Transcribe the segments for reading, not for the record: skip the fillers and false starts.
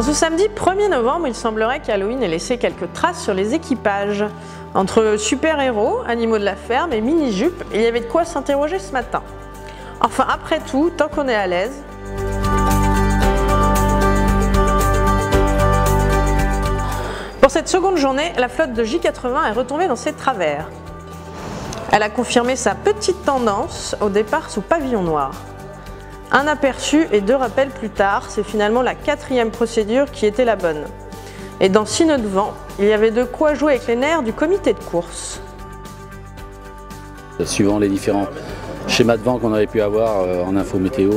En ce samedi 1er novembre, il semblerait qu'Halloween ait laissé quelques traces sur les équipages. Entre super-héros, animaux de la ferme et mini-jupes, il y avait de quoi s'interroger ce matin. Enfin, après tout, tant qu'on est à l'aise. Pour cette seconde journée, la flotte de J80 est retombée dans ses travers. Elle a confirmé sa petite tendance au départ sous pavillon noir. Un aperçu et 2 rappels plus tard, c'est finalement la 4e procédure qui était la bonne. Et dans 6 nœuds de vent, il y avait de quoi jouer avec les nerfs du comité de course. Suivant les différents schémas de vent qu'on avait pu avoir en info météo,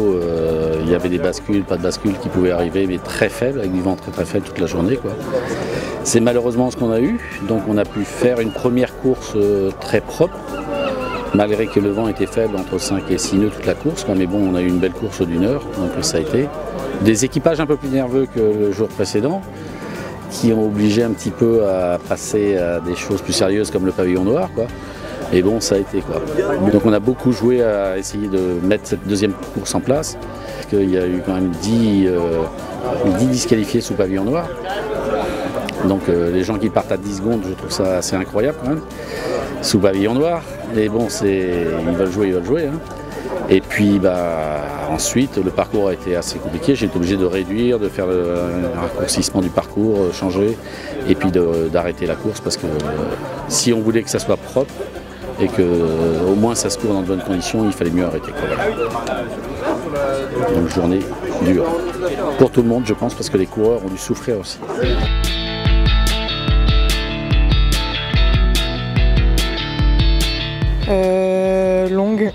il y avait des bascules, pas de bascules qui pouvaient arriver, mais très faibles, avec du vent très faible toute la journée, quoi. C'est malheureusement ce qu'on a eu, donc on a pu faire une première course très propre, malgré que le vent était faible entre 5 et 6 nœuds toute la course, mais bon, on a eu une belle course d'une heure, donc ça a été. Des équipages un peu plus nerveux que le jour précédent, qui ont obligé un petit peu à passer à des choses plus sérieuses comme le pavillon noir, quoi. Et bon, ça a été, quoi. Donc on a beaucoup joué à essayer de mettre cette deuxième course en place, parce qu'il y a eu quand même 10 disqualifiés sous pavillon noir. Donc les gens qui partent à 10 secondes, je trouve ça assez incroyable quand même, sous pavillon noir. Mais bon, ils veulent jouer, hein. Et puis ensuite, le parcours a été assez compliqué. J'ai été obligé de réduire, de faire un raccourcissement du parcours, changer, et puis d'arrêter la course, parce que si on voulait que ça soit propre, et que au moins ça se court dans de bonnes conditions, il fallait mieux arrêter, quoi. Donc journée dure. Pour tout le monde, je pense, parce que les coureurs ont dû souffrir aussi. Longue.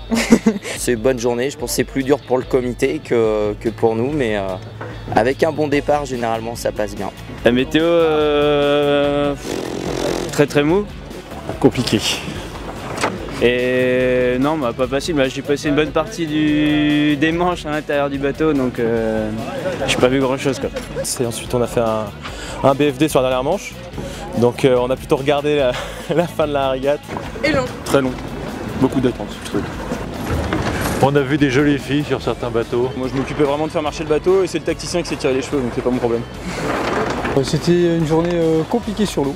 C'est une bonne journée, je pense que c'est plus dur pour le comité que pour nous, mais avec un bon départ, généralement ça passe bien. La météo, très mou. Compliqué. Et non, pas facile, j'ai passé une bonne partie des manches à l'intérieur du bateau, donc j'ai pas vu grand chose, quoi. Ensuite on a fait un BFD sur la dernière manche, donc on a plutôt regardé la fin de la régate. Et long. Très long, beaucoup d'attente, je trouve. On a vu des jolies filles sur certains bateaux. Moi je m'occupais vraiment de faire marcher le bateau et c'est le tacticien qui s'est tiré les cheveux, donc c'est pas mon problème. C'était une journée compliquée sur l'eau,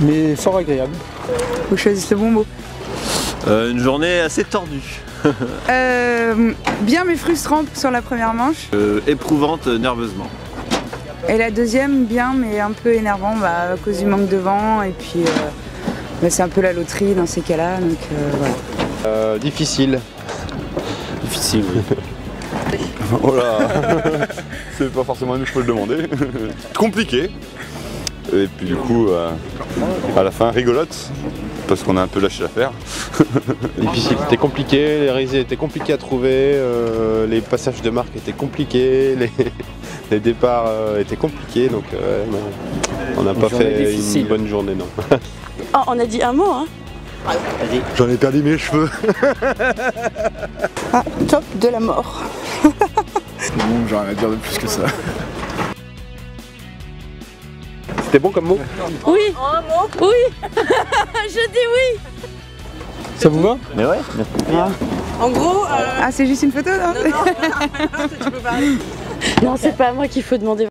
mais fort agréable. Vous choisissez le bon mot. Une journée assez tordue. Bien mais frustrante sur la première manche. Éprouvante nerveusement. Et la deuxième, bien mais un peu énervant à cause du manque de vent. Et puis c'est un peu la loterie dans ces cas-là. Donc voilà. Difficile. Difficile, oui. Oh là. C'est pas forcément nous, je peux le demander. Compliqué. Et puis du coup, à la fin, rigolote. Parce qu'on a un peu lâché l'affaire. Difficile, c'était compliqué, les risées étaient compliqués à trouver, les passages de marque étaient compliqués, les départs étaient compliqués, donc on n'a pas fait une bonne journée, non. Oh, on a dit un mot, hein. J'en ai perdu mes cheveux. Ah, top de la mort. Bon, j'ai rien à dire de plus que ça. C'était bon comme mot? Oui. Un mot? Oui. Je dis oui. Ça vous va? Mais ouais. En gros... Ah, c'est juste une photo, non? Non, tu peux parler. Non, c'est pas à moi qu'il faut demander.